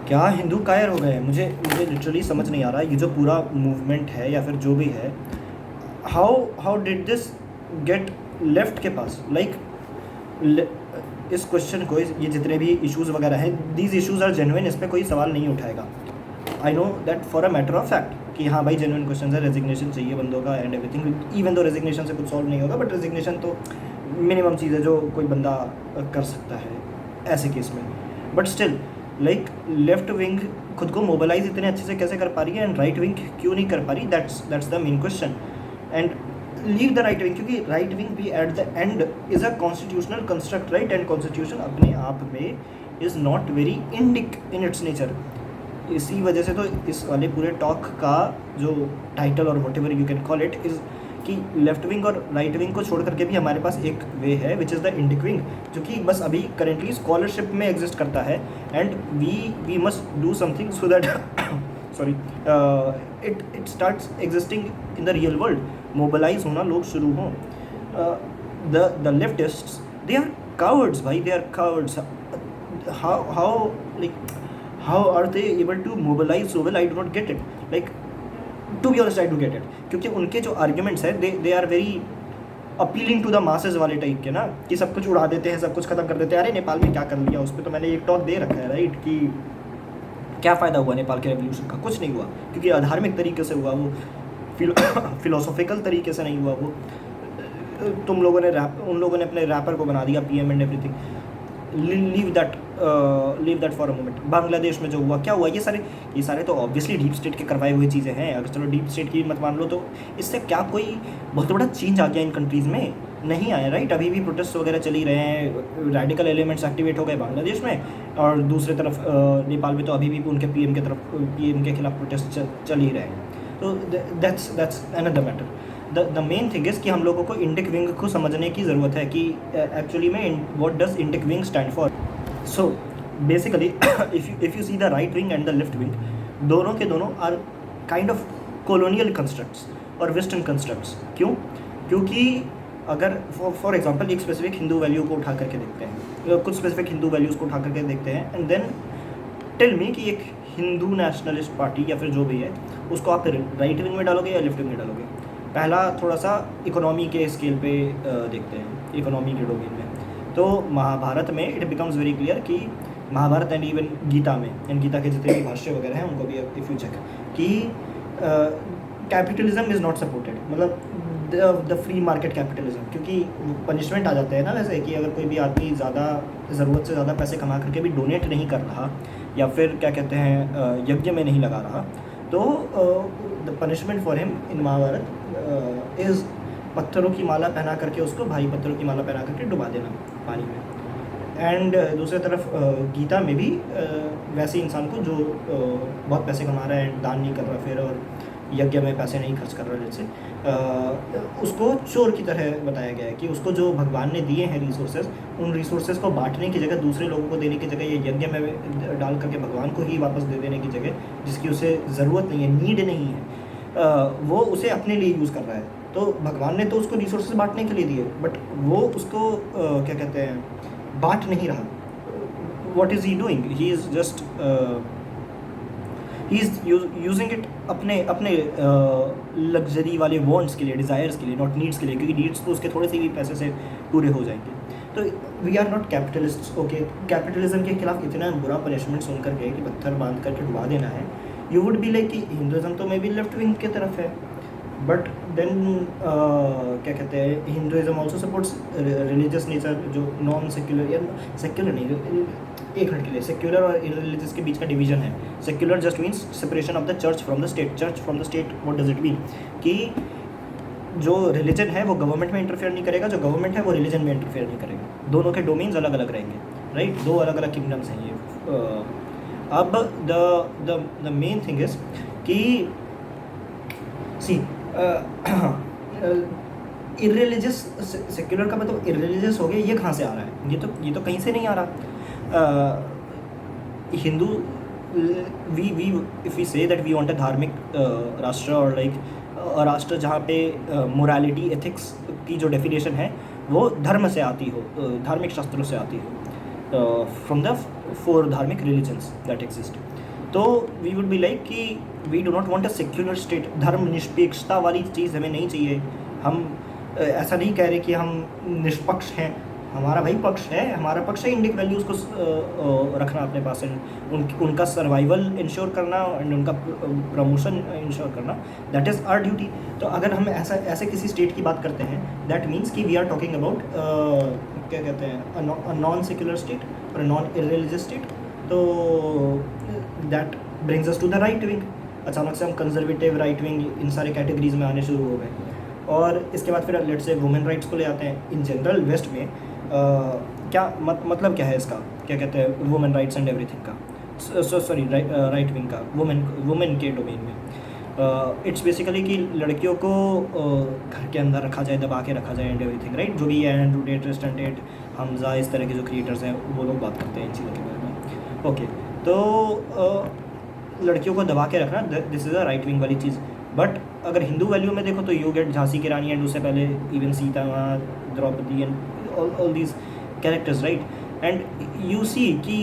क्या हिंदू कायर हो गए हैं? मुझे मुझे लिटरली समझ नहीं आ रहा ये जो पूरा मूवमेंट है या फिर जो भी है, how how did this get left के पास? इस क्वेश्चन को, ये जितने भी इश्यूज़ वगैरह हैं, दीज इश्यूज़ आर जेन्युइन, इस पर कोई सवाल नहीं उठाएगा। I know that for a matter of fact कि हाँ भाई जेन्युइन क्वेश्चन है, रेजिग्नेशन चाहिए बंदों का and everything, even though resignation से कुछ सॉल्व नहीं होगा, बट रेजिग्नेशन तो मिनिमम चीज़ है जो कोई बंदा कर सकता है ऐसे केस में। बट स्टिल लेफ्ट विंग खुद को मोबिलाइज इतने अच्छे से कैसे कर पा रही है एंड राइट विंग क्यों नहीं कर पा रही? That's the main question. And leave the right wing, क्योंकि राइट विंग भी at the end is a constitutional construct, right? And constitution अपने आप में is not very Indic in its nature. इसी वजह से तो इस वाले पूरे टॉक का जो टाइटल और what ever you can call it is कि लेफ्ट विंग और राइट विंग को छोड़ करके भी हमारे पास एक वे है which is the Indic wing, जो कि बस अभी करेंटली स्कॉलरशिप में एग्जिस्ट करता है। And we must do something so that sorry it starts existing in the real world, mobilize होना लोग शुरू हों। The leftists they are cowards भाई, they are cowards. How how are they able to mobilize so well? I do not get it. To be honest, I do get it, क्योंकि उनके जो arguments है they are very appealing to the masses वाले type के ना, कि सब कुछ उड़ा देते हैं, सब कुछ खत्म कर देते हैं। अरे नेपाल में क्या कर लिया, उस पर तो मैंने एक टॉक दे रखा है, राइट? कि क्या फ़ायदा हुआ नेपाल के रेवोल्यूशन का? कुछ नहीं हुआ, क्योंकि अधार्मिक तरीके से हुआ वो, फिलोसॉफिकल तरीके से नहीं हुआ वो। तुम लोगों ने उन लोगों ने अपने रैपर को बना दिया PM and everything. Leave that for a moment. Bangladesh में जो हुआ, क्या हुआ? ये सारे तो ऑब्वियसली डीप स्टेट के करवाए हुए चीज़ें हैं। अगर चलो डीप स्टेट की मत मान लो, तो इससे क्या कोई बहुत बड़ा चेंज आ गया इन कंट्रीज़ में? नहीं आया, राइट? अभी भी प्रोटेस्ट वगैरह चल ही रहे हैं, रेडिकल एलिमेंट्स एक्टिवेट हो गए बांग्लादेश में, और दूसरी तरफ नेपाल में तो अभी भी उनके पीएम के खिलाफ प्रोटेस्ट चल ही रहे हैं। तो that's another matter. The main thing is कि हम लोगों को इंडिक विंग को समझने की ज़रूरत है कि एक्चुअली में what does Indic wing stand for. So basically if you see the right wing and the left wing, दोनों के दोनों are kind of colonial constructs और वेस्टर्न कंस्ट्रक्ट्स। क्यों? क्योंकि अगर फॉर एग्जांपल एक स्पेसिफिक हिंदू वैल्यू को उठा करके देखते हैं, कुछ स्पेसिफिक हिंदू वैल्यूज़ को उठा करके देखते हैं, एंड देन टेल मी कि एक हिंदू नेशनलिस्ट पार्टी या फिर जो भी है, उसको आप राइट विंग में डालोगे या लेफ्ट विंग में डालोगे? पहला थोड़ा सा इकोनॉमी के स्केल पे देखते हैं, इकोनॉमी के डोमेन में। तो महाभारत में इट बिकम्स वेरी क्लियर कि महाभारत एंड इवन गीता में, एंड गीता के जितने भी भाष्य वगैरह हैं उनको भी इफ़ यू चेक, कि कैपिटलिज्म इज़ नॉट सपोर्टेड, मतलब द फ्री मार्केट कैपिटलिज्म। क्योंकि पनिशमेंट आ जाते हैं ना वैसे, कि अगर कोई भी आदमी ज़्यादा ज़रूरत से ज़्यादा पैसे कमा करके भी डोनेट नहीं कर रहा, या फिर क्या कहते हैं यज्ञ में नहीं लगा रहा, तो the punishment for him in Mahabharata is पत्थरों की माला पहना करके उसको, भाई पत्थरों की माला पहना करके डुबा देना पानी में। एंड दूसरी तरफ गीता में भी वैसे इंसान को जो बहुत पैसे कमा रहा है, दान नहीं कर रहा फिर, और यज्ञ में पैसे नहीं खर्च कर रहा, जैसे उसको चोर की तरह बताया गया है, कि उसको जो भगवान ने दिए हैं रिसोर्सेज, उन रिसोर्सेज को बांटने की जगह, दूसरे लोगों को देने की जगह, ये यज्ञ में डाल करके भगवान को ही वापस दे देने की जगह, जिसकी उसे ज़रूरत नहीं है, नीड नहीं है, वो उसे अपने लिए यूज़ कर रहा है। तो भगवान ने तो उसको रिसोर्सेज बांटने के लिए दिए, बट वो उसको क्या कहते हैं, बांट नहीं रहा। What is he doing? He is just he is using it अपने लग्जरी वाले वॉन्ट्स के लिए, डिज़ायर्स के लिए, नॉट नीड्स के लिए, क्योंकि नीड्स तो उसके थोड़े से भी पैसे से पूरे हो जाएंगे। तो we are not capitalist, okay? Capitalism के खिलाफ इतना बुरा पनिशमेंट सुन करके कि पत्थर बांध करके डुबा देना है, यू वुड बी लाइक कि हिंदुज़म तो मे बी लेफ्ट विंग की तरफ है, बट देन क्या कहते हैं, Hinduism also supports religious nature, जो नॉन सेक्युलर, या सेक्युलर नहीं, एक मिनट के लिए, सेक्युलर और इररिलीजियस के बीच का डिवीजन है। Secular just means separation of the church from the state. Church from the state, what does it mean? कि जो रिलीजन है वो गवर्नमेंट में इंटरफेयर नहीं करेगा, जो गवर्नमेंट है वो रिलीजन में इंटरफेयर नहीं करेगा। दोनों के डोमेन्स अलग अलग रहेंगे, राइट? दो अलग अलग किंगडम्स हैं ये। अब द मेन थिंग इज़ कि सी इररिलीजियस, सेक्युलर का मतलब इररिलीजियस हो गया, ये कहाँ से आ रहा है? ये तो कहीं से नहीं आ रहा। Hindu, we if we say that we want a धार्मिक राष्ट्र, और लाइक राष्ट्र जहाँ पे मोरालिटी, एथिक्स की जो डेफिनेशन है वो धर्म से आती हो, धार्मिक शास्त्रों से आती हो, फ्रॉम द 4 धार्मिक रिलीजन्स दैट एग्जिस्ट. तो वी वुड बी लाइक कि we do not want a secular state. धर्म निरपेक्षता वाली चीज़ हमें नहीं चाहिए. हम ऐसा नहीं कह रहे कि हम निष्पक्ष हैं. हमारा भाई पक्ष है, हमारा पक्ष है इंडिक वैल्यूज़ को रखना अपने पास एंड उनका सर्वाइवल इंश्योर करना एंड उनका प्रमोशन इंश्योर करना. That is our duty. तो अगर हम ऐसे किसी स्टेट की बात करते हैं, दैट मीन्स कि वी आर टॉकिंग अबाउट क्या कहते हैं, नॉन सेक्युलर स्टेट और नॉन इररिलीजियस स्टेट. तो that brings us to the right wing. अचानक से हम कंजर्वेटिव, राइट विंग, इन सारे कैटेगरीज में आने शुरू हो गए. और इसके बाद फिर लेट्स से वुमेन राइट्स को ले आते हैं. इन जनरल वेस्ट में क्या मतलब क्या है इसका, क्या कहते हैं, वुमेन राइट्स एंड एवरीथिंग का, सॉरी राइट विंग का, वुमेन के डोमेन में. इट्स बेसिकली कि लड़कियों को घर के अंदर रखा जाए, दबा के रखा जाए एंड एवरीथिंग, राइट. जो भी है Andrew Tate, Tristan Tate, Hamza, इस तरह के जो क्रिएटर्स हैं वो लोग बात करते हैं इन चीज़ों के बारे में. ओके, तो लड़कियों को दबा के रखना, this is a right wing वाली चीज़. बट अगर हिंदू वैल्यू में देखो तो यू गेट झांसी की रानी एंड उससे पहले even Sita, Draupadi and all these characters, right? And you see कि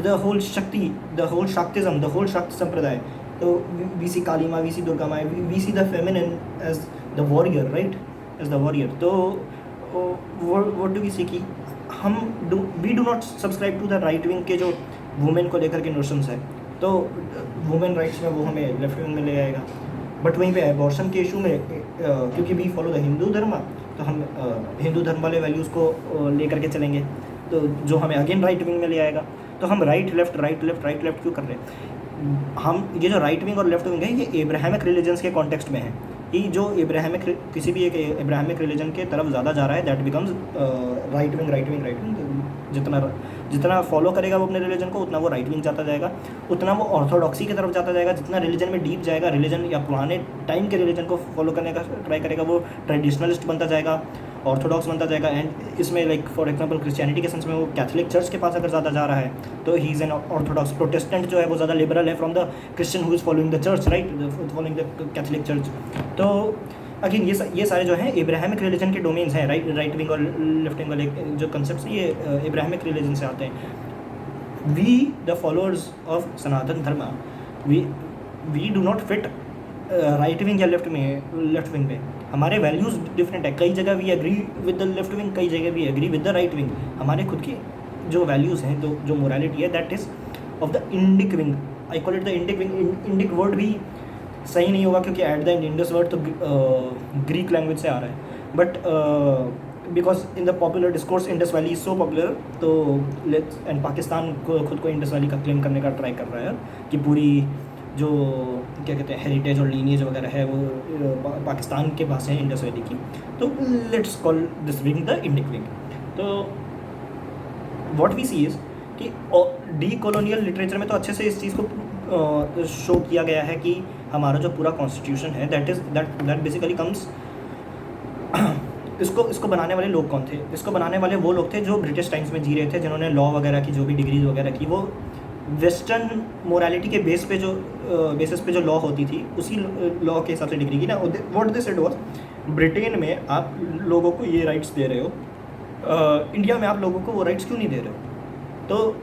the whole Shaktism, the whole Shakti संप्रदाय. तो we see काली माँ, we see दुर्गा माँ, we see the feminine as the warrior, right? As the warrior. तो what do we see कि we do not subscribe to the right wing के जो women को लेकर के notions है. तो women rights में वो हमें लेफ्ट विंग में ले आएगा. बट वहीं पे एबॉर्शन के इशू में क्योंकि वी फॉलो द हिंदू धर्म, तो हम हिंदू धर्म वाले वैल्यूज़ को लेकर के चलेंगे, तो जो हमें अगेन राइट विंग में ले आएगा. तो हम राइट लेफ्ट क्यों कर रहे हैं? हम ये जो राइट विंग और लेफ्ट विंग है, ये एब्राहमिक रिलीजन्स के कॉन्टेक्स्ट में है कि जो एब्राहमिक किसी भी एक एब्राहमिक रिलीजन के तरफ ज़्यादा जा रहा है, दैट बिकम्स राइट विंग. जितना फॉलो करेगा वो अपने रिलीजन को, उतना वो राइट विंग जाता जाएगा, उतना वो ऑर्थोडॉक्सी की तरफ जाता जाएगा. जितना रिलीजन में डीप जाएगा, रिलीजन या पुराने टाइम के रिलीजन को फॉलो करने का ट्राई करेगा, वो ट्रेडिशनलिस्ट बनता जाएगा, ऑर्थोडॉक्स बनता जाएगा. एंड इसमें लाइक फॉर एग्जांपल क्रिश्चियनिटी के सेंस में वो कैथोलिक चर्च के पास अगर ज़्यादा जा रहा है तो he is an Orthodox. Protestant जो है वो ज़्यादा लिबरल है from the Christian who is following the church, right, following the Catholic church. तो अगेन ये सारे जो हैं एब्राहमिक रिलीजन के डोमेन्स हैं, राइट विंग और लेफ्ट विंग वाले जो कंसेप्ट हैं, ये एब्राहमिक रिलीजन से आते हैं. We the followers of Sanatan Dharma, we do not fit right wing या लेफ्ट विंग में. हमारे वैल्यूज़ डिफरेंट है. कई जगह we agree with the left wing, कई जगह we agree with the right wing. हमारे खुद की जो वैल्यूज़ हैं, जो मोरालिटी है, that is of the Indic wing. I call it the Indic wing. Indic word भी सही नहीं होगा क्योंकि at the end Indus word तो ग्रीक लैंग्वेज से आ रहा है. But because in the popular discourse Indus valley is so popular, तो लेट्स एंड पाकिस्तान को खुद को इंडस वैली का क्लेम करने का ट्राई कर रहा है कि पूरी जो क्या कहते हैं हेरिटेज और लीनिएज वगैरह है वो पाकिस्तान के पास है इंडस वैली की. तो let's call this wing the Indic wing. तो व्हाट वी सी इज़ कि डी कॉलोनियल लिटरेचर में तो अच्छे से इस चीज़ को शो किया गया है कि हमारा जो पूरा कॉन्स्टिट्यूशन है, दैट बेसिकली कम्स. इसको बनाने वाले लोग कौन थे? इसको बनाने वाले वो लोग थे जो ब्रिटिश टाइम्स में जी रहे थे, जिन्होंने लॉ वगैरह की जो भी डिग्रीज वगैरह की, वो वेस्टर्न मोरालिटी के बेसिस पे जो लॉ होती थी उसी लॉ के हिसाब से डिग्री की ना. What this it was, Britain में आप लोगों को ये राइट्स दे रहे हो, इंडिया में आप लोगों को वो राइट्स क्यों नहीं दे रहे हो? तो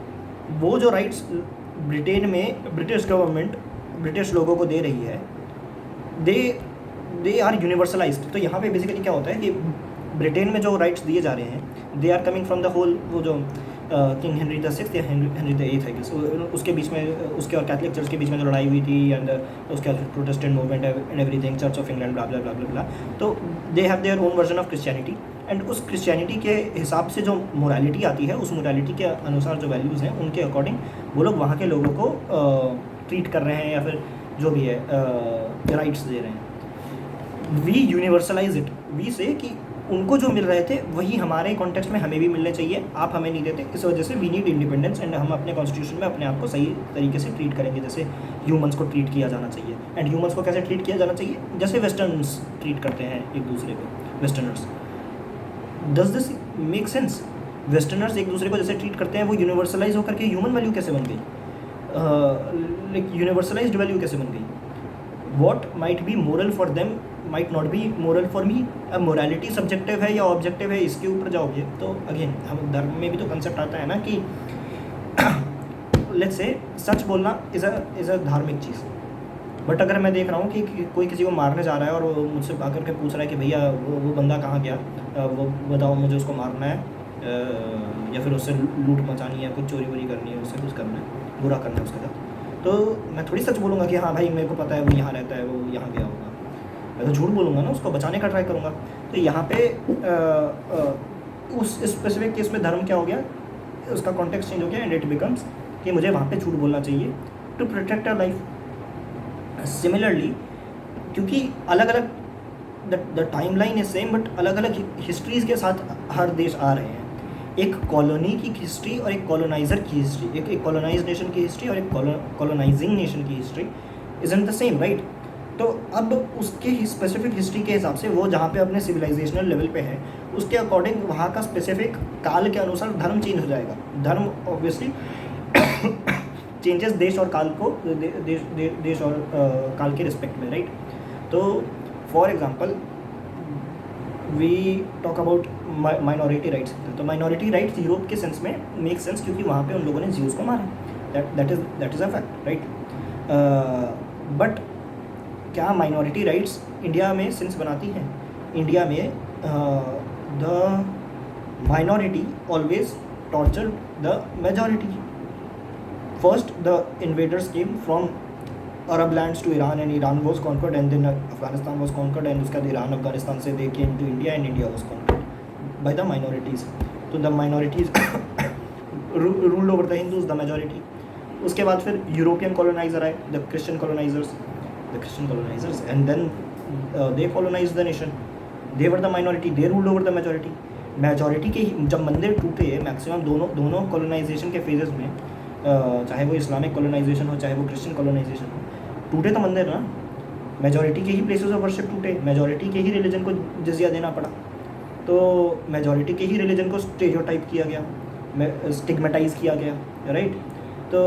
वो जो राइट्स ब्रिटेन में ब्रिटिश गवर्नमेंट ब्रिटिश लोगों को दे रही है, दे आर यूनिवर्सलाइज्ड. तो यहाँ पे बेसिकली क्या होता है कि ब्रिटेन में जो राइट्स दिए जा रहे हैं, they are coming from the whole, वो जो किंग हेनरी द सिक्स्थ या हेनरी द एथ है, उसके बीच में, उसके और कैथलिक चर्च के बीच में जो लड़ाई हुई थी, एंड उसके बाद Protestant movement and everything, church of England, blah blah blah blah. तो they have their own version of Christianity, and उस क्रिश्चियनिटी के हिसाब से जो मोरालिटी आती है, उस मोरालिटी के अनुसार जो वैल्यूज़ हैं, उनके अकॉर्डिंग वो लोग वहाँ के लोगों को ट्रीट कर रहे हैं या फिर जो भी है राइट्स दे रहे हैं. We universalise it. वी से कि उनको जो मिल रहे थे वही हमारे कॉन्टेक्स्ट में हमें भी मिलने चाहिए, आप हमें नहीं देते, इस वजह से वी नीड इंडिपेंडेंस, एंड हम अपने कॉन्स्टिट्यूशन में अपने आप को सही तरीके से ट्रीट करेंगे जैसे ह्यूमंस को ट्रीट किया जाना चाहिए. एंड ह्यूमंस को कैसे ट्रीट किया जाना चाहिए? जैसे वेस्टर्नर्स ट्रीट करते हैं एक दूसरे को. Westerners, does this make sense? Westerners एक दूसरे को जैसे ट्रीट करते हैं, वो यूनिवर्सलाइज होकर के ह्यूमन वैल्यू कैसे बन गई, लाइक यूनिवर्सलाइज्ड वैल्यू कैसे बन गई? What might be moral for them might not be moral for me. अब मोरालिटी सब्जेक्टिव है या ऑब्जेक्टिव है, इसके ऊपर जाओगे तो अगेन हम धर्म में भी तो कंसेप्ट आता है ना कि लेट्स से सच बोलना इज़ अ धार्मिक चीज़। बट अगर मैं देख रहा हूँ कि कोई किसी को मारने जा रहा है और वो मुझसे आकर के पूछ रहा है कि भैया वो बंदा कहाँ गया, वो बताओ, मुझे उसको मारना है या फिर उससे लूट मचानी है, कुछ चोरी वोरी करनी है, उससे कुछ करना है, बुरा करना है उसके साथ, तो मैं थोड़ी सच बोलूँगा कि हाँ भाई मेरे को पता है वो यहाँ रहता है, वो यहाँ गया होगा। मैं तो झूठ बोलूँगा ना, उसको बचाने का ट्राई करूँगा। तो यहाँ पे उस स्पेसिफिक केस में धर्म क्या हो गया, उसका कॉन्टेक्स्ट चेंज हो गया एंड इट बिकम्स कि मुझे वहाँ पे झूठ बोलना चाहिए to protect a life. Similarly क्योंकि अलग अलग the time line is same but अलग अलग हिस्ट्रीज़ के साथ हर देश आ रहे हैं। एक कॉलोनी की हिस्ट्री और एक कॉलोनाइज़र की हिस्ट्री, एक कॉलोनाइज नेशन की हिस्ट्री और एक कॉलोनाइजिंग नेशन की history isn't the same, right. तो अब उसके स्पेसिफिक हिस्ट्री के हिसाब से वो जहाँ पे अपने सिविलाइजेशनल लेवल पे है उसके अकॉर्डिंग वहाँ का स्पेसिफिक काल के अनुसार धर्म चेंज हो जाएगा। धर्म ऑब्वियसली चेंजेस देश और काल को देश और काल के रिस्पेक्ट में, राइट। तो for example we talk about minority rights. तो माइनॉरिटी राइट्स यूरोप के सेंस में मेक सेंस क्योंकि वहाँ पे उन लोगों ने ज्यूज़ को मारा, that is a fact, right. But क्या माइनॉरिटी राइट्स इंडिया में सेंस बनाती हैं? इंडिया में the minority always torture the majority. First, the invaders came from Arab lands to Iran, and Iran was conquered, and then Afghanistan was conquered, and उसके बाद Iran Afghanistan से they came to India, and India was conquered by the minorities. So the minorities ruled over the Hindus, the majority. उसके बाद फिर European coloniser आए, the Christian colonizers, and then they colonized the nation. They were the minority, they ruled over the majority. Majority के जब मंदिर टूटे maximum दोनों colonisation के फेजेस में, चाहे वो इस्लामिक कॉलोनाइजेशन हो चाहे वो क्रिश्चियन कॉलोनाइजेशन हो, टूटे तो मंदिर ना, मेजॉरिटी के ही प्लेसेस ऑफ वर्शिप टूटे, मेजॉरिटी के ही रिलीजन को जजिया देना पड़ा, तो मेजॉरिटी के ही रिलीजन को स्टेरियोटाइप किया गया, स्टिग्मेटाइज किया गया, राइट। तो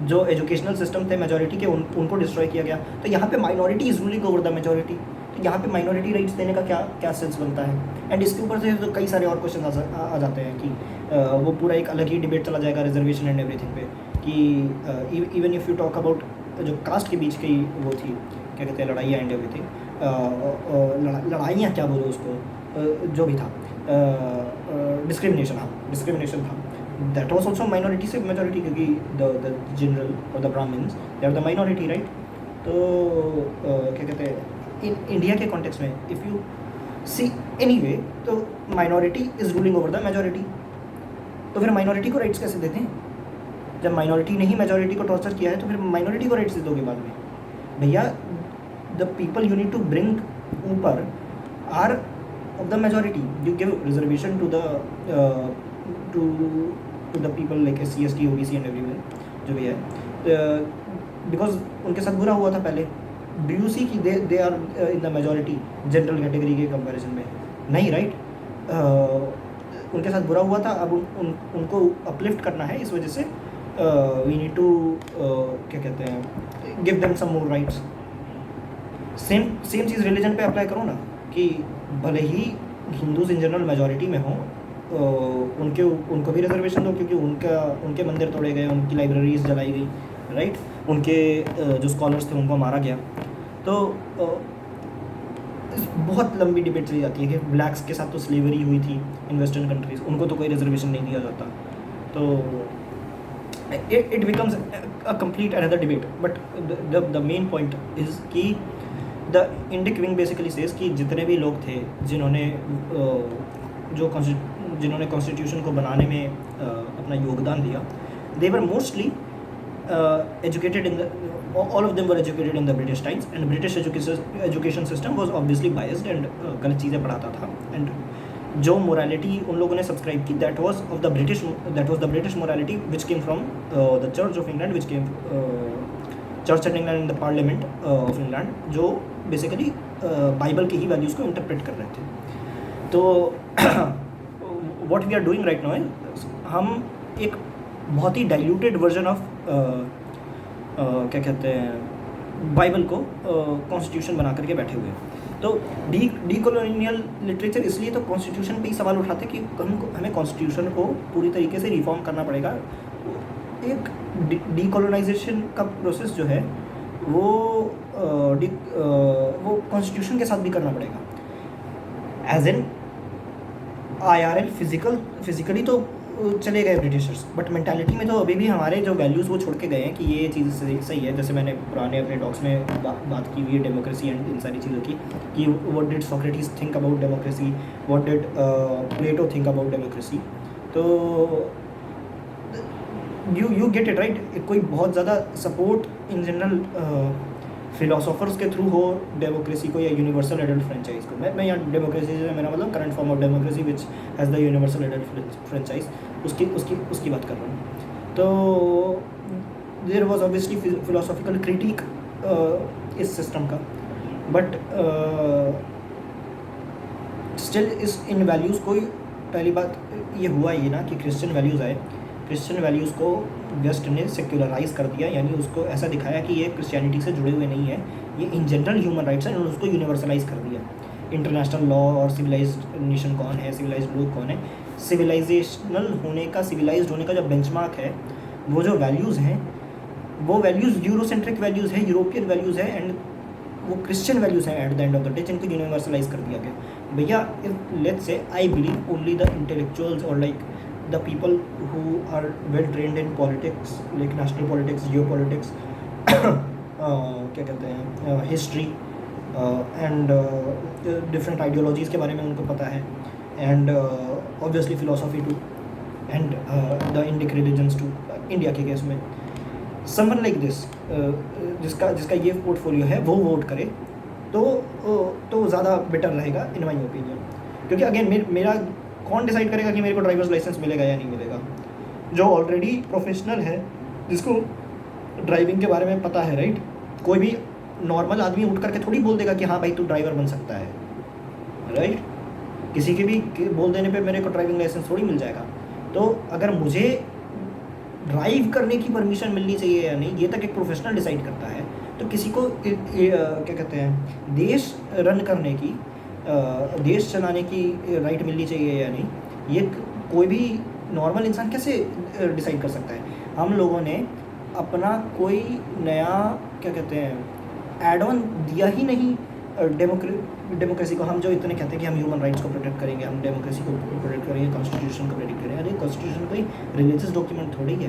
जो एजुकेशनल सिस्टम थे मेजॉरिटी के उनको डिस्ट्रॉय किया गया। तो यहाँ पे minority is ruling over the majority, तो यहाँ पे माइनॉरिटी राइट्स देने का क्या सेंस बनता है? एंड इसके ऊपर से तो कई सारे और क्वेश्चन आ जाते हैं कि वो पूरा एक अलग ही डिबेट चला जाएगा रिजर्वेशन एंड एवरीथिंग पे, कि even if you talk about जो कास्ट के बीच की वो थी, क्या कहते हैं, लड़ाइयाँ एंड एवरीथिंग, लड़ाइयाँ क्या बोलो उसको, जो भी था, डिस्क्रिमिनेशन था, दैट वाज आल्सो माइनॉरिटी से मेजॉरिटी, क्योंकि द जनरल और the Brahmins they are the minority, right. तो क्या कहते हैं, इन इंडिया के कॉन्टेक्स्ट में इफ़ यू सी एनीवे, तो minority is ruling over the majority. तो फिर माइनॉरिटी को राइट्स कैसे देते हैं? जब माइनॉरिटी ने ही मेजॉरिटी को टॉर्चर किया है तो फिर माइनॉरिटी को राइट्स दे दोगे बाद में? भैया, the people you need to bring ऊपर are off the majority, you give reservation to the people like SC, ST, OBC and everyone जो भी है, बिकॉज उनके साथ बुरा हुआ था पहले। डू यू सी कि they are in the majority general category के कंपैरिजन में? नहीं, राइट। उनके साथ बुरा हुआ था, अब उनको अपलिफ्ट करना है, इस वजह से वी नीड टू क्या कहते हैं, give them some more rights. Same चीज़ रिलीजन पे अप्लाई करो ना, कि भले ही हिंदूज इन जनरल मेजॉरिटी में हों, उनको भी रिजर्वेशन दो, क्योंकि उनके मंदिर तोड़े गए, उनकी लाइब्रेरीज जलाई गई, राइट, उनके जो स्कॉलर्स थे उनको मारा गया। तो बहुत लंबी डिबेट चली जाती है कि ब्लैक्स के साथ तो स्लेवरी हुई थी इन वेस्टर्न कंट्रीज़, उनको तो कोई रिजर्वेशन नहीं दिया जाता। तो it becomes a complete another debate, but the main point is कि the Indic wing basically says कि जितने भी लोग थे जिन्होंने कॉन्स्टिट्यूशन को बनाने में अपना योगदान दिया, they were mostly educated in the, all of them were educated in the British times, and British education system was obviously biased and गलत चीज़ें पढ़ाता था, and जो morality उन लोगों ने subscribe की, that was the British morality which came from the Church of England, which came Church of England and the Parliament of England, जो basically बाइबल की ही वैल्यूज़ को इंटरप्रेट कर रहे थे। तो what we are doing right now is हम एक बहुत ही डाइल्यूटेड वर्जन ऑफ क्या कहते हैं बाइबल को कॉन्स्टिट्यूशन बना करके बैठे हुए हैं। तो डी कॉलोनियल लिटरेचर इसलिए तो कॉन्स्टिट्यूशन पे ही सवाल उठाते कि हमें कॉन्स्टिट्यूशन को पूरी तरीके से रिफॉर्म करना पड़ेगा। एक डी कॉलोनाइजेशन का प्रोसेस जो है वो कॉन्स्टिट्यूशन के साथ भी करना पड़ेगा। एज एन IRL फिजिकली तो चले गए ब्रिटिशर्स, बट मेंटालिटी में तो अभी भी हमारे जो वैल्यूज़ वो छोड़ के गए हैं कि ये चीज़ सही है। जैसे मैंने पुराने अपने टॉक्स में बात की हुई है डेमोक्रेसी एंड इन सारी चीज़ों की, कि what did Socrates think about democracy, what did Plato think about democracy. तो यू गेट इट राइट। कोई बहुत ज़्यादा सपोर्ट इन जनरल फिलोसोफर्स के थ्रू हो डेमोक्रेसी को या यूनिवर्सल एडल्ट फ्रेंचाइज को। मैं यहाँ डेमोक्रेसी से मेरा मतलब current form of democracy which has the universal adult franchise, उसकी बात कर रहा हूँ। तो there was obviously philosophical critique इस सिस्टम का, बट स्टिल इन वैल्यूज़ को पहली बात ये हुआ ये ना कि क्रिश्चियन वैल्यूज़ आए। क्रिश्चियन वैल्यूज़ को वेस्ट ने सेक्युलराइज कर दिया, यानी उसको ऐसा दिखाया कि ये क्रिश्चियनिटी से जुड़े हुए नहीं है, ये इन जनरल ह्यूमन राइट्स हैं, और उसको यूनिवर्सलाइज कर दिया। इंटरनेशनल लॉ और सिविलाइज्ड नेशन कौन है, सिविलाइज्ड लोग कौन है, सिविलाइजेशनल होने का, सिविलाइज्ड होने का जो बेंचमार्क है, वो जो वैल्यूज़ हैं, वो वैल्यूज़ यूरोसेंट्रिक वैल्यूज़ है, यूरोपियन वैल्यूज़ है, एंड वो क्रिश्चियन वैल्यूज़ हैं at the end of the day, जिनको यूनिवर्सलाइज कर दिया गया। भैया if let's say I believe only the intellectuals और like the people who are well trained in politics, like national politics, geopolitics, क्या कहते हैं, history and different ideologies के बारे में उनको पता है, and obviously philosophy too, and the Indic religions too, India के केस में someone like this, जिसका ये पोर्टफोलियो है वो वोट करे तो ज़्यादा बेटर रहेगा इन माई ओपिनियन। क्योंकि अगेन मेरा कौन डिसाइड करेगा कि मेरे को ड्राइवर्स लाइसेंस मिलेगा या नहीं मिलेगा? जो ऑलरेडी प्रोफेशनल है, जिसको ड्राइविंग के बारे में पता है, राइट। कोई भी नॉर्मल आदमी उठ करके थोड़ी बोल देगा कि हाँ भाई तू ड्राइवर बन सकता है, राइट। किसी के भी बोल देने पे मेरे को ड्राइविंग लाइसेंस थोड़ी मिल जाएगा। तो अगर मुझे ड्राइव करने की परमिशन मिलनी चाहिए या नहीं, ये तक एक प्रोफेशनल डिसाइड करता है। तो किसी को क्या कहते हैं, देश रन करने की, देश चलाने की राइट मिलनी चाहिए या नहीं, ये कोई भी नॉर्मल इंसान कैसे डिसाइड कर सकता है? हम लोगों ने अपना कोई नया क्या कहते हैं एड ऑन दिया ही नहीं डेमोक्रेसी को। हम जो इतने कहते हैं कि हम ह्यूमन राइट्स को प्रोटेक्ट करेंगे, हम डेमोक्रेसी को प्रोटेक्ट करेंगे, कॉन्स्टिट्यूशन को प्रोटेक्ट करेंगे। अरे कॉन्स्टिट्यूशन कोई रिलीजियस डॉक्यूमेंट थोड़ी है।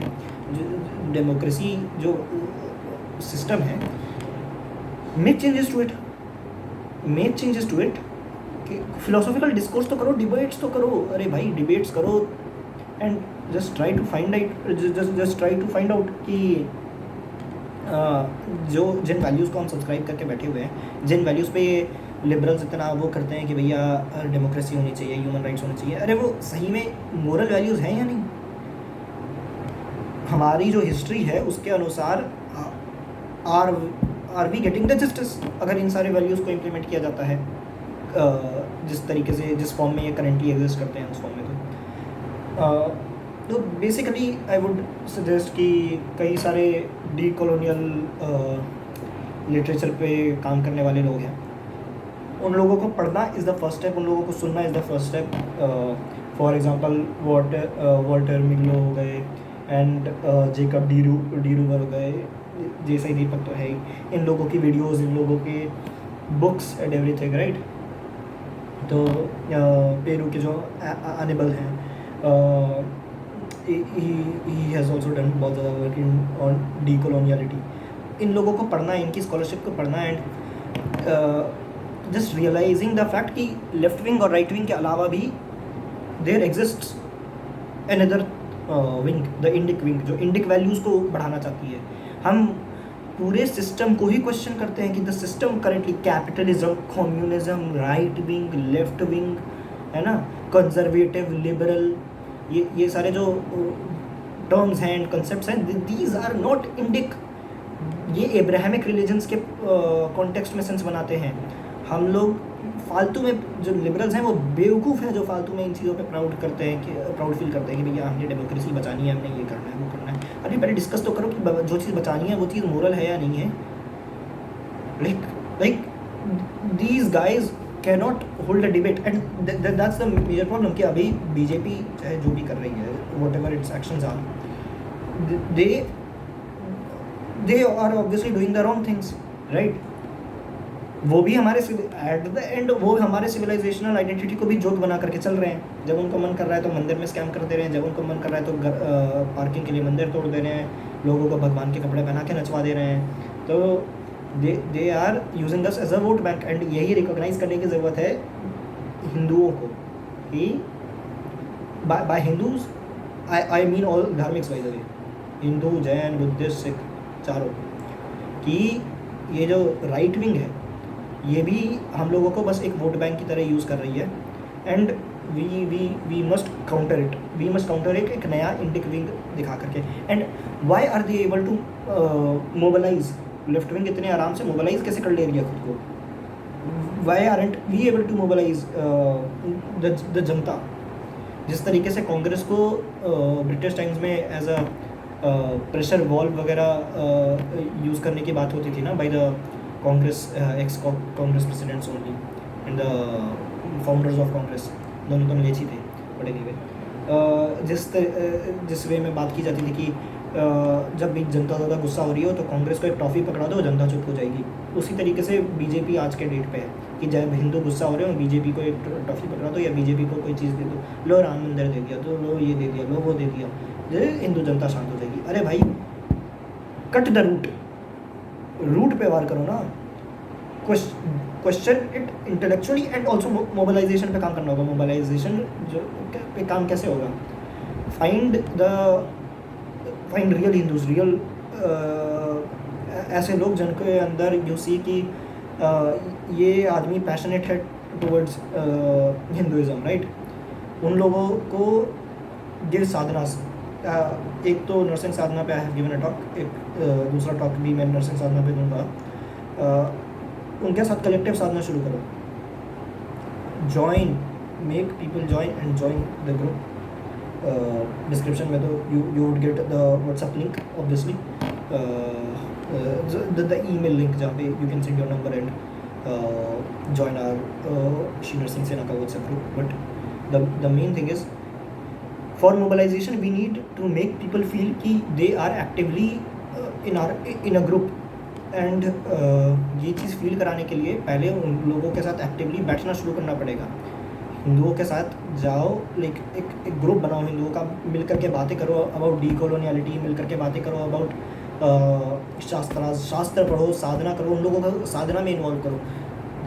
डेमोक्रेसी जो सिस्टम है, make changes to it. Philosophical discourse तो करो, डिबेट्स तो करो। अरे भाई डिबेट्स करो and just try to find out कि जिन वैल्यूज़ को हम सब्सक्राइब करके बैठे हुए हैं, जिन वैल्यूज़ पे लिबरल्स इतना वो करते हैं कि भैया डेमोक्रेसी होनी चाहिए, ह्यूमन राइट्स होने चाहिए, अरे वो सही में मोरल वैल्यूज़ हैं या नहीं? हमारी जो हिस्ट्री है उसके अनुसार are we getting the justice अगर इन सारे वैल्यूज़ को इम्प्लीमेंट किया जाता है जिस तरीके से, जिस फॉर्म में ये करेंटली एग्जिस्ट करते हैं उस फॉर्म में। तो बेसिकली आई वुड सजेस्ट कि कई सारे डी कॉलोनियल लिटरेचर पे काम करने वाले लोग हैं, उन लोगों को पढ़ना इज़ द फर्स्ट स्टेप, उन लोगों को सुनना is the first step. For example Walter मिलो हो गए एंड जेकब डी रूवर हो गए, जैसे दीपक तो है ही, इन लोगों की वीडियोस, इन लोगों के बुक्स एंड एवरीथिंग, राइट। तो पेरू के जो एनिबल हैं, ही हैज़ ऑल्सो डन बहुत ज़्यादा वर्क ऑन डी कॉलोनियलिटी। इन लोगों को पढ़ना है, इनकी स्कॉलरशिप को पढ़ना है, and just realizing the fact कि लेफ्ट विंग और राइट विंग के अलावा भी there exists another wing, the Indic wing, जो इंडिक वैल्यूज़ को बढ़ाना चाहती है। हम पूरे सिस्टम को ही क्वेश्चन करते हैं कि the system currently, capitalism, communism, right wing, left wing, है ना, कंजर्वेटिव, लिबरल, ये सारे जो टर्म्स हैं एंड कॉन्सेप्ट्स हैं, दीज आर नॉट इंडिक। ये एब्राहमिक रिलीजन्स के कॉन्टेक्स्ट में सेंस बनाते हैं। हम लोग फालतू में, जो लिबरल्स हैं वो बेवकूफ़ हैं जो फालतू में इन चीज़ों पे प्राउड फील करते हैं कि भैया हमने डेमोक्रेसी बचानी है, हमने ये करना है, वो करना है। अरे पहले डिस्कस तो करो कि जो चीज़ बचानी है वो चीज़ मोरल है या नहीं है। like these guys cannot hold a debate, and that's the major problem कि अभी बीजेपी चाहे जो भी कर रही है, whatever its actions are, they are obviously doing the wrong things, right? वो भी हमारे एट द एंड वो हमारे सिविलाइजेशनल आइडेंटिटी को भी जोक बना करके चल रहे हैं। जब उनको मन कर रहा है तो मंदिर में स्कैम कर दे रहे हैं, जब उनको मन कर रहा है तो पार्किंग के लिए मंदिर तोड़ दे रहे हैं, लोगों को भगवान के कपड़े पहना के नचवा दे रहे हैं। तो they are using us as a vote bank, and यही रिकॉग्नाइज करने की ज़रूरत है हिंदुओं को कि by Hindus I mean all धार्मिक्स by the way, Hindu, Jain, Buddhist, Sikh, चारों, कि ये जो राइट विंग है ये भी हम लोगों को बस एक वोट बैंक की तरह यूज़ कर रही है, and we must counter it, we must counter it एक नया इंडिक विंग दिखा करके। And why are they able to mobilize, left wing इतने आराम से मोबलाइज कैसे कर ले रही है खुद को? Why aren't we able to mobilize the जनता? जिस तरीके से कांग्रेस को ब्रिटिश टाइम्स में एज अ प्रेशर वॉल्व वगैरह यूज़ करने की बात होती थी ना, by the Congress ex Congress presidents only and the founders of Congress, दोनों तो अंग्रेजी थे, बट एनीवे जिस वे में बात की जाती थी कि जब भी जनता ज़्यादा गुस्सा हो रही हो तो कांग्रेस को एक टॉफ़ी पकड़ा दो, जनता चुप हो जाएगी। उसी तरीके से बीजेपी आज के डेट पे है कि जब हिंदू गुस्सा हो रहे हो बीजेपी को एक टॉफ़ी पकड़ा दो, या बीजेपी को कोई चीज़ दे दो, लो राम मंदिर दे दिया, तो लो ये दे दिया, लो वो दे दिया, जो हिंदू जनता शांत हो जाएगी। अरे भाई कट द रूट पे वार करो ना, question it intellectually, and also mobilization पे काम करना होगा। मोबिलाइजेशन जो पे काम कैसे होगा? फाइंड रियल हिंदूज, रियल ऐसे लोग जिनके अंदर यू सी कि ये आदमी पैशनेट है टुवर्ड्स हिंदुइज़्म, राइट? उन लोगों को गिव साधनास, एक तो नरसिंह साधना पे I have given a talk, एक दूसरा टॉक भी मैं नरसिंह साधना पे दूंगा। उनके साथ कलेक्टिव साधना शुरू करो, join, make people join and join the group. Description में तो you would get the WhatsApp link obviously, the email link जहाँ पे you can send your number and join our Shri Narasimha Sena का WhatsApp group. But the main thing is for mobilisation we need to make people feel कि they are actively in a group, and ये चीज़ feel कराने के लिए पहले उन लोगों के साथ एक्टिवली बैठना शुरू करना पड़ेगा। हिंदुओं के साथ जाओ, लाइक एक ग्रुप बनाओ हिंदुओं का, मिल करके बातें करो अबाउट डी कॉलोनियलिटी, मिल करके बातें करो अबाउट शास्त्र पढ़ो, साधना करो, उन लोगों को साधना में इन्वॉल्व करो।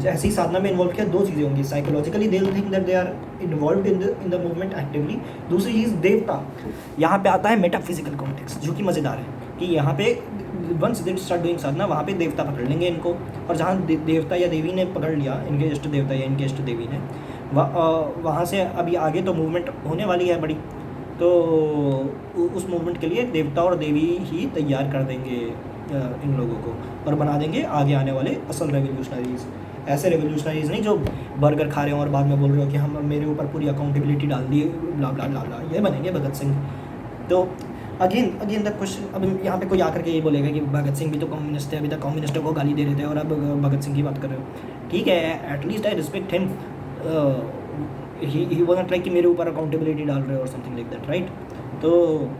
जैसे ही साधना में इन्वॉल्व किया, दो चीज़ें होंगी, psychologically they will think that they are involve in the movement actively. दूसरी चीज़ देवता, यहाँ पे आता है मेटाफिजिकल कॉन्टेक्स्ट, जो कि मज़ेदार है कि यहाँ पे वंस दे स्टार्ट डूइंग साधना, वहाँ पे देवता पकड़ लेंगे इनको, और जहाँ देवता या देवी ने पकड़ लिया, इनके इष्ट देवता या इनके इष्ट देवी ने, वहाँ से अभी आगे तो मूवमेंट होने वाली है बड़ी, तो उस मूवमेंट के लिए देवता और देवी ही तैयार कर देंगे इन लोगों को, और बना देंगे आगे आने वाले असल रेवोल्यूशनरीज। ऐसे रेवोल्यूशनरीज नहीं जो बर्गर खा रहे हो और बाद में बोल रहे हो कि हम मेरे ऊपर पूरी अकाउंटेबिलिटी डाल दी, ब्ला ब्ला ब्ला ब्ला, ये बनेंगे भगत सिंह। तो अगेन द क्वेश्चन, अब यहाँ पे कोई आकर के ये बोलेगा कि भगत सिंह भी तो कम्युनिस्ट है, अभी तक कम्युनिस्टों को गाली दे रहे थे और अब भगत सिंह की बात कर रहे हो। ठीक है, at least I respect him, he was not like कि मेरे ऊपर अकाउंटेबिलिटी डाल रहे हो और समथिंग लाइक दैट, राइट? तो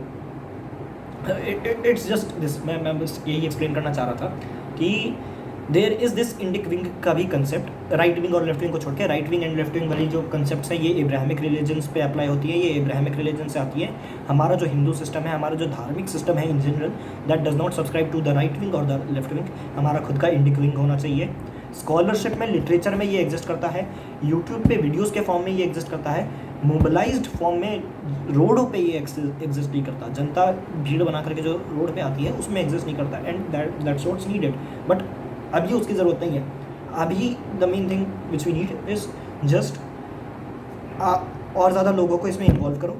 इट्स जस्ट दिस, मैं बस यही एक्सप्लेन करना चाह रहा था कि there is this Indic wing का भी कंसेप्ट, राइट विंग और लेफ्ट विंग को छोड़ के। Right wing and left wing वाली जो कंसेप्ट्स है ये इब्राहिमिक रिलीजन्स पे अप्लाई होती है, ये इब्राहिमिक रिलीजन से आती है। हमारा जो हिंदू सिस्टम है, हमारा जो धार्मिक सिस्टम है in general, that does not subscribe to the right wing और द लेफ्ट विंग। हमारा खुद का इंडिक विंग होना चाहिए। स्कॉलरशिप में, लिटरेचर में ये एग्जिस्ट करता है, यूट्यूब पे वीडियोज़ के फॉर्म में ये एग्जिस्ट करता है, मोबिलाइज्ड फॉर्म में रोडों पे ये एग्जिस्ट नहीं करता। जनता भीड़ बना करके जो रोड पे आती है उसमें एग्जिस्ट नहीं करता, and that's what's needed. But अभी उसकी ज़रूरत नहीं है। अभी the main thing which we need is just और ज़्यादा लोगों को इसमें इन्वॉल्व करो,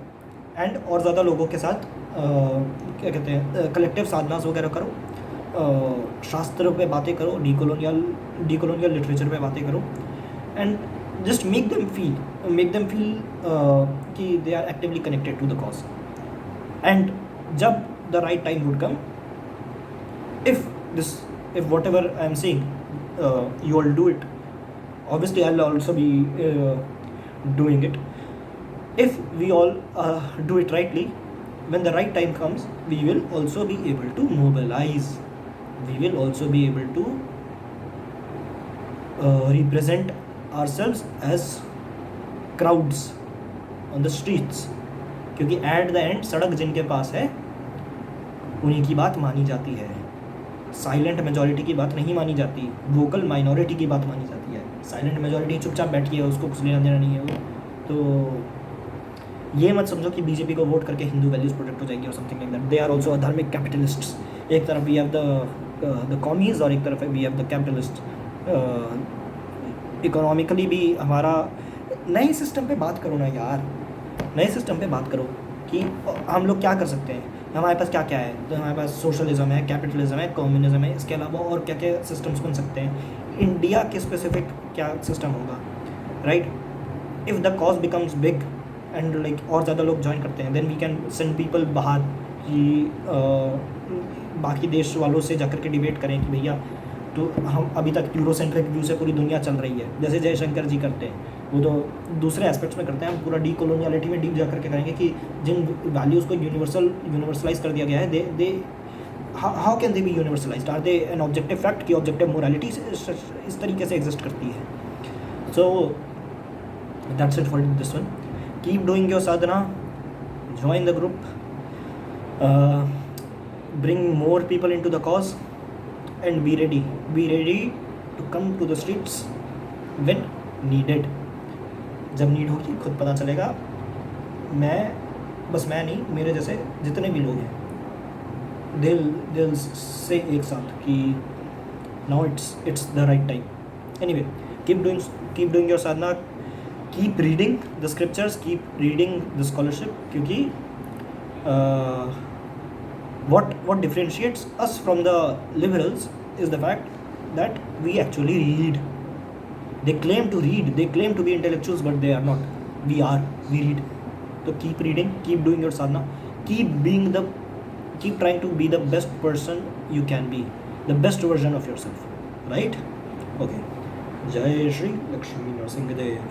एंड और ज़्यादा लोगों के साथ क्या कहते हैं, कलेक्टिव साधनास वगैरह करो, शास्त्र पे बातें करो, डी कॉलोनियल लिटरेचर पे बातें करो, and just make them feel कि they are actively connected to the cause. And जब the right time would come, if whatever I am saying you all do it. Obviously I'll also be doing it. If we all do it rightly, when the right time comes, we will also be able to mobilize, we will also be able to represent ourselves as crowds on the streets, क्योंकि at the end सड़क जिनके पास है उन्हीं की बात मानी जाती है, साइलेंट मेजॉरिटी की बात नहीं मानी जाती, वोकल माइनॉरिटी की बात मानी जाती है। साइलेंट मेजॉरिटी चुपचाप बैठी है, उसको कुछ लेना देना नहीं है वो। तो ये मत समझो कि बीजेपी को वोट करके हिंदू वैल्यूज़ प्रोटेक्ट हो जाएगी और something like that. They are also धार्मिक कैपिटलिस्ट्स। एक तरफ वी हैव द कॉमीज और एक तरफ we have the capitalist. Economically भी हमारा, नए सिस्टम पे बात करो ना यार, नए सिस्टम पे बात करो कि हम लोग क्या कर सकते हैं, हमारे पास क्या क्या है। तो हमारे पास सोशलिज्म है, कैपिटलिज्म है, कम्युनिज्म है, इसके अलावा और क्या क्या सिस्टम्स बन सकते हैं। इंडिया के स्पेसिफिक क्या सिस्टम होगा, right? If the cause becomes big and like और ज़्यादा लोग ज्वाइन करते हैं, then we can send people बाहर कि बाकी देश वालों से जाकर के डिबेट करें कि भैया, तो हम अभी तक यूरोसेंट्रिक व्यू से पूरी दुनिया चल रही है, जैसे जयशंकर जी करते हैं। वो तो दूसरे एस्पेक्ट्स में करते हैं, हम पूरा डी कॉलोनियलिटी में डीप जा करके करेंगे कि जिन वैल्यूज़ को यूनिवर्सलाइज कर दिया गया है, they how can they be universalised, are they an objective fact की ऑब्जेक्टिव मोरालिटी इस तरीके से एग्जिस्ट करती है। So that's it for this one. Keep doing your sadhana, join the group, bring more people into the cause, and be ready to come to the streets when needed। जब need होगी खुद पता चलेगा। मैं नहीं, मेरे जैसे जितने भी लोग हैं, दिल से एक साथ कि now it's the right time. Anyway, keep doing your Sadhana, keep reading the scriptures, keep reading the scholarship, क्योंकि what differentiates us from the liberals is the fact that we actually read. They claim to read, they claim to be intellectuals, but they are not. We read. So keep reading, keep doing your sadhana, keep trying to be the best person you can be, the best version of yourself, right? Okay. Jai Shri Lakshmi Narasimha Dev.